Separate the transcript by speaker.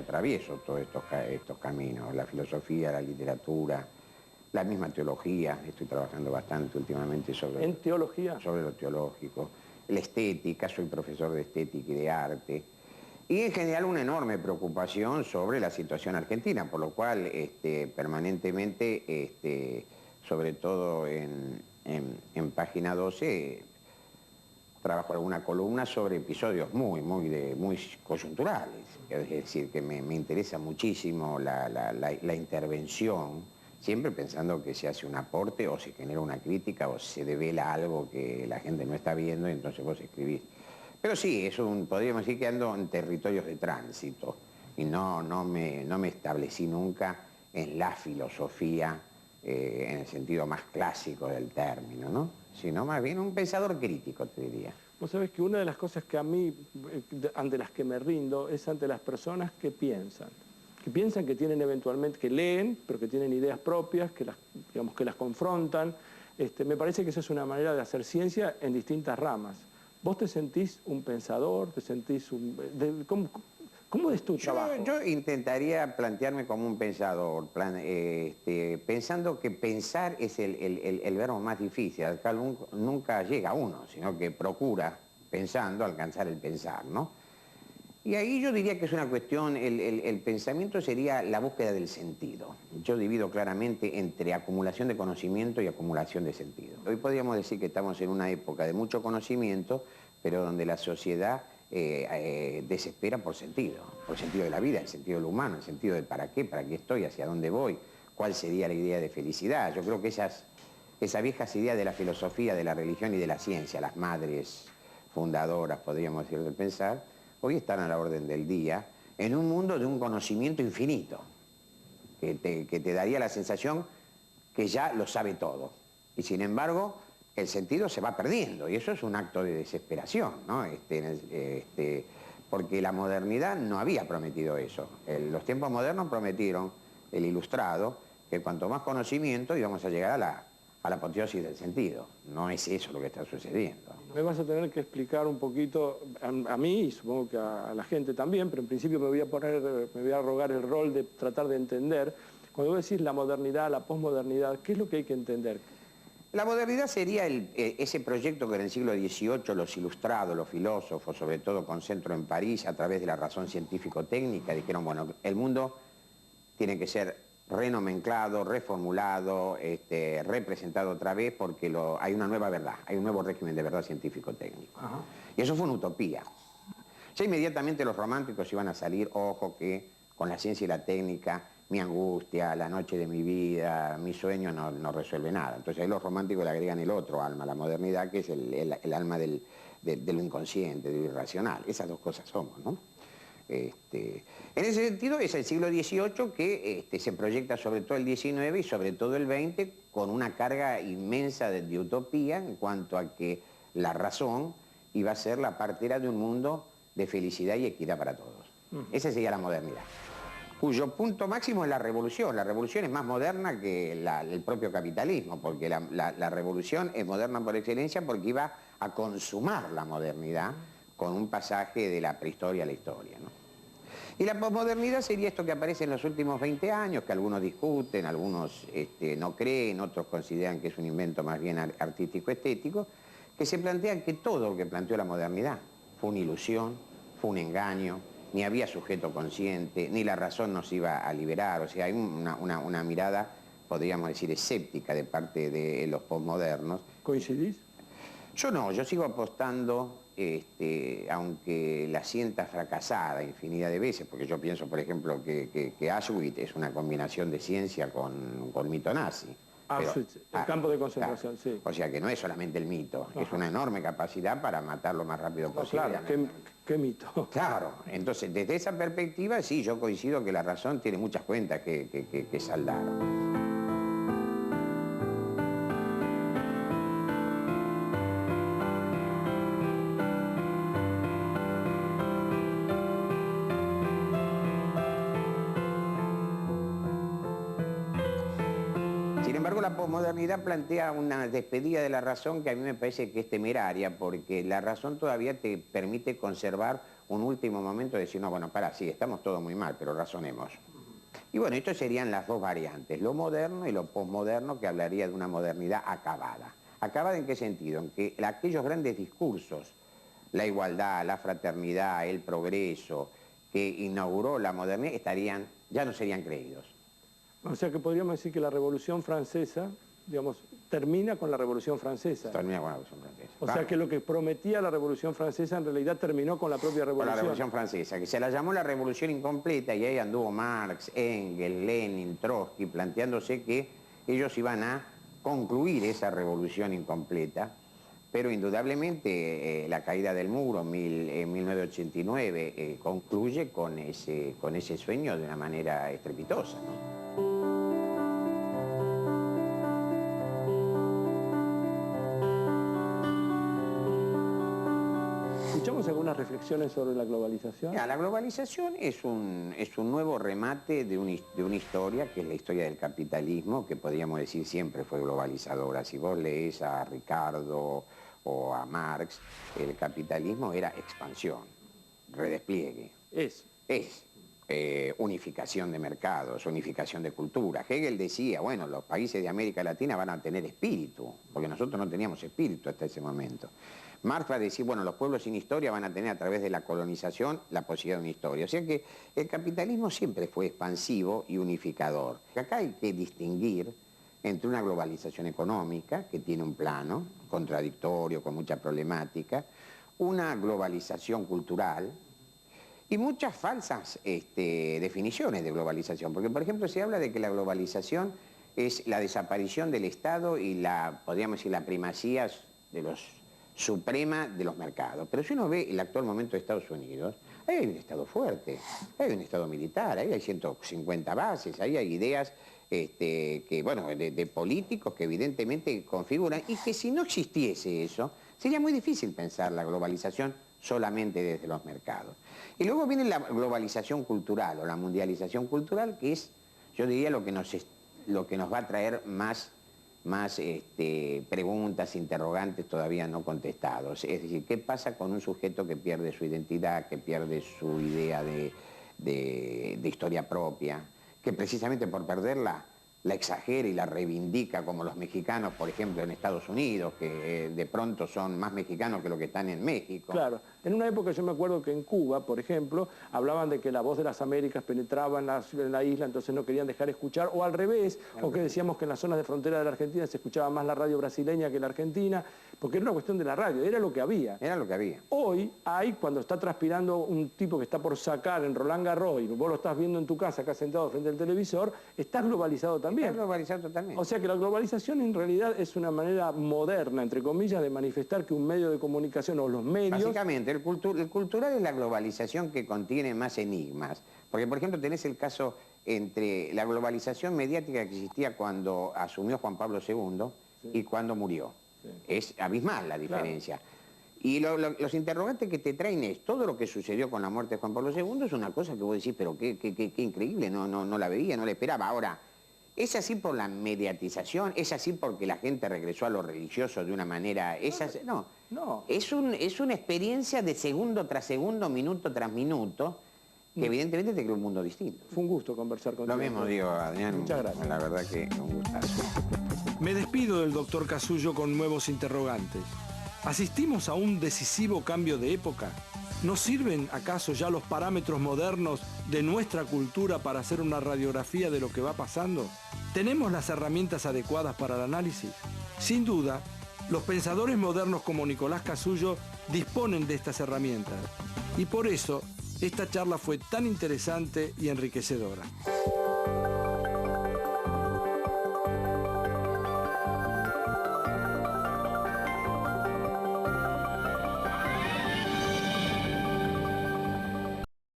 Speaker 1: atravieso todos estos caminos, la filosofía, la literatura, la misma teología. Estoy trabajando bastante últimamente sobre...
Speaker 2: ¿En teología?
Speaker 1: Sobre lo teológico. La estética, soy profesor de estética y de arte. Y en general una enorme preocupación sobre la situación argentina, por lo cual permanentemente, sobre todo en Página 12, trabajo alguna columna sobre episodios muy coyunturales. Es decir, que me interesa muchísimo la intervención, siempre pensando que se hace un aporte o se genera una crítica o se devela algo que la gente no está viendo y entonces vos escribís. Pero sí, podríamos decir que ando en territorios de tránsito y no me establecí nunca en la filosofía en el sentido más clásico del término, ¿no? Sino más bien un pensador crítico, te diría.
Speaker 2: Vos sabés que una de las cosas que a mí, ante las que me rindo, es ante las personas que piensan que tienen eventualmente, que leen, pero que tienen ideas propias, que las confrontan. Me parece que eso es una manera de hacer ciencia en distintas ramas. ¿Vos te sentís un pensador? ¿Te sentís ¿Cómo es tu trabajo?
Speaker 1: Yo intentaría plantearme como un pensador, pensando que pensar es el verbo más difícil, al cual nunca llega uno, sino que procura, pensando, alcanzar el pensar, ¿no? Y ahí yo diría que es una cuestión, el pensamiento sería la búsqueda del sentido. Yo divido claramente entre acumulación de conocimiento y acumulación de sentido. Hoy podríamos decir que estamos en una época de mucho conocimiento, pero donde la sociedad desespera por sentido de la vida, el sentido de lo humano, el sentido de para qué estoy, hacia dónde voy, cuál sería la idea de felicidad. Yo creo que esas viejas ideas de la filosofía, de la religión y de la ciencia, las madres fundadoras, podríamos decir, del pensar, hoy están a la orden del día en un mundo de un conocimiento infinito, que te daría la sensación que ya lo sabe todo. Y sin embargo, el sentido se va perdiendo, y eso es un acto de desesperación, ¿no? Porque la modernidad no había prometido eso. Los tiempos modernos prometieron, el Ilustrado, que cuanto más conocimiento íbamos a llegar a la apoteosis del sentido. No es eso lo que está sucediendo.
Speaker 2: Me vas a tener que explicar un poquito, a mí y supongo que a la gente también, pero en principio me voy a arrogar el rol de tratar de entender. Cuando vos decís la modernidad, la posmodernidad, ¿qué es lo que hay que entender?
Speaker 1: La modernidad sería ese proyecto que en el siglo XVIII los ilustrados, los filósofos, sobre todo con centro en París, a través de la razón científico-técnica, dijeron, bueno, el mundo tiene que ser renomenclado, reformulado, representado otra vez porque hay una nueva verdad, hay un nuevo régimen de verdad científico-técnico. Y eso fue una utopía. Ya inmediatamente los románticos iban a salir, ojo que con la ciencia y la técnica, mi angustia, la noche de mi vida, mi sueño no resuelve nada. Entonces ahí los románticos le agregan el otro alma, la modernidad, que es el alma de lo inconsciente, de lo irracional. Esas dos cosas somos, ¿no? En ese sentido es el siglo XVIII que se proyecta sobre todo el XIX y sobre todo el XX con una carga inmensa de utopía en cuanto a que la razón iba a ser la partera de un mundo de felicidad y equidad para todos. Esa sería la modernidad, cuyo punto máximo es la revolución. La revolución es más moderna que el propio capitalismo, porque la revolución es moderna por excelencia porque iba a consumar la modernidad con un pasaje de la prehistoria a la historia, ¿no? Y la posmodernidad sería esto que aparece en los últimos 20 años, que algunos discuten, algunos no creen, otros consideran que es un invento más bien artístico-estético, que se plantea que todo lo que planteó la modernidad fue una ilusión, fue un engaño, ni había sujeto consciente, ni la razón nos iba a liberar. O sea, hay una mirada, podríamos decir, escéptica de parte de los posmodernos.
Speaker 2: ¿Coincidís?
Speaker 1: Yo no, yo sigo apostando, aunque la sienta fracasada infinidad de veces, porque yo pienso, por ejemplo, que Auschwitz es una combinación de ciencia con mito nazi.
Speaker 2: Auschwitz, el campo de concentración, claro. Sí.
Speaker 1: O sea que no es solamente el mito, es una enorme capacidad para matar lo más rápido posible.
Speaker 2: Claro, ¿qué mito?
Speaker 1: Claro, entonces desde esa perspectiva sí, yo coincido que la razón tiene muchas cuentas que saldar. Sin embargo, la posmodernidad plantea una despedida de la razón que a mí me parece que es temeraria, porque la razón todavía te permite conservar un último momento de decir, no, bueno, pará, sí, estamos todos muy mal, pero razonemos. Y bueno, estas serían las dos variantes, lo moderno y lo posmoderno, que hablaría de una modernidad acabada. ¿Acabada en qué sentido? En que aquellos grandes discursos, la igualdad, la fraternidad, el progreso, que inauguró la modernidad, ya no serían creídos.
Speaker 2: O sea que podríamos decir que la Revolución Francesa, digamos, termina con la Revolución Francesa.
Speaker 1: Termina con la Revolución Francesa.
Speaker 2: O sea que lo que prometía la Revolución Francesa en realidad terminó con la propia Revolución.
Speaker 1: Con la Revolución Francesa, que se la llamó la Revolución Incompleta, y ahí anduvo Marx, Engels, Lenin, Trotsky, planteándose que ellos iban a concluir esa revolución incompleta, pero indudablemente la caída del muro en 1989 concluye con ese sueño de una manera estrepitosa, ¿no?
Speaker 2: ¿Escuchamos algunas reflexiones sobre la globalización?
Speaker 1: Mira, la globalización es un nuevo remate de una historia, que es la historia del capitalismo, que podríamos decir siempre fue globalizadora. Si vos lees a Ricardo o a Marx, el capitalismo era expansión, redespliegue. Es unificación de mercados, unificación de cultura. Hegel decía, bueno, los países de América Latina van a tener espíritu, porque nosotros no teníamos espíritu hasta ese momento. Marx va a decir, bueno, los pueblos sin historia van a tener a través de la colonización la posibilidad de una historia. O sea que el capitalismo siempre fue expansivo y unificador. Acá hay que distinguir entre una globalización económica, que tiene un plano contradictorio, con mucha problemática, una globalización cultural, y muchas falsas definiciones de globalización. Porque, por ejemplo, se habla de que la globalización es la desaparición del Estado y podríamos decir, la primacía suprema de los mercados. Pero si uno ve el actual momento de Estados Unidos, ahí hay un Estado fuerte, ahí hay un Estado militar, ahí hay 150 bases, ahí hay ideas de políticos que evidentemente configuran, y que si no existiese eso, sería muy difícil pensar la globalización solamente desde los mercados. Y luego viene la globalización cultural o la mundialización cultural, que es, yo diría, lo que nos va a traer más preguntas, interrogantes todavía no contestados. Es decir, ¿qué pasa con un sujeto que pierde su identidad, que pierde su idea de historia propia, que precisamente por perderla la exagera y la reivindica, como los mexicanos, por ejemplo, en Estados Unidos, que de pronto son más mexicanos que los que están en México?
Speaker 2: Claro. En una época yo me acuerdo que en Cuba, por ejemplo, hablaban de que la voz de las Américas penetraba en la isla, entonces no querían dejar escuchar, o al revés, o que decíamos que en las zonas de frontera de la Argentina se escuchaba más la radio brasileña que la argentina, porque era una cuestión de la radio, era lo que había.
Speaker 1: Era lo que había.
Speaker 2: Hoy cuando está transpirando un tipo que está por sacar en Roland Garros, y vos lo estás viendo en tu casa, acá sentado frente al televisor, estás globalizado también.
Speaker 1: Está globalizado totalmente.
Speaker 2: O sea que la globalización en realidad es una manera moderna, entre comillas, de manifestar que un medio de comunicación o los medios...
Speaker 1: Básicamente, el cultural es la globalización que contiene más enigmas. Porque, por ejemplo, tenés el caso entre la globalización mediática que existía cuando asumió Juan Pablo II y cuando murió. Sí. Es abismal la diferencia. Claro. Y los interrogantes que te traen es, todo lo que sucedió con la muerte de Juan Pablo II es una cosa que vos decís, pero qué increíble, no la veía, no la esperaba. Ahora, ¿es así por la mediatización? ¿Es así porque la gente regresó a lo religioso de una manera...? No. Es una experiencia de segundo tras segundo, minuto tras minuto, que evidentemente te crea un mundo distinto.
Speaker 2: Fue un gusto conversar contigo.
Speaker 1: Lo mismo digo, Adrián.
Speaker 2: Muchas gracias.
Speaker 1: La verdad que un gustazo.
Speaker 3: Me despido del doctor Casullo con nuevos interrogantes. ¿Asistimos a un decisivo cambio de época? ¿Nos sirven acaso ya los parámetros modernos de nuestra cultura para hacer una radiografía de lo que va pasando? ¿Tenemos las herramientas adecuadas para el análisis? Sin duda, los pensadores modernos como Nicolás Casullo disponen de estas herramientas. Y por eso, esta charla fue tan interesante y enriquecedora.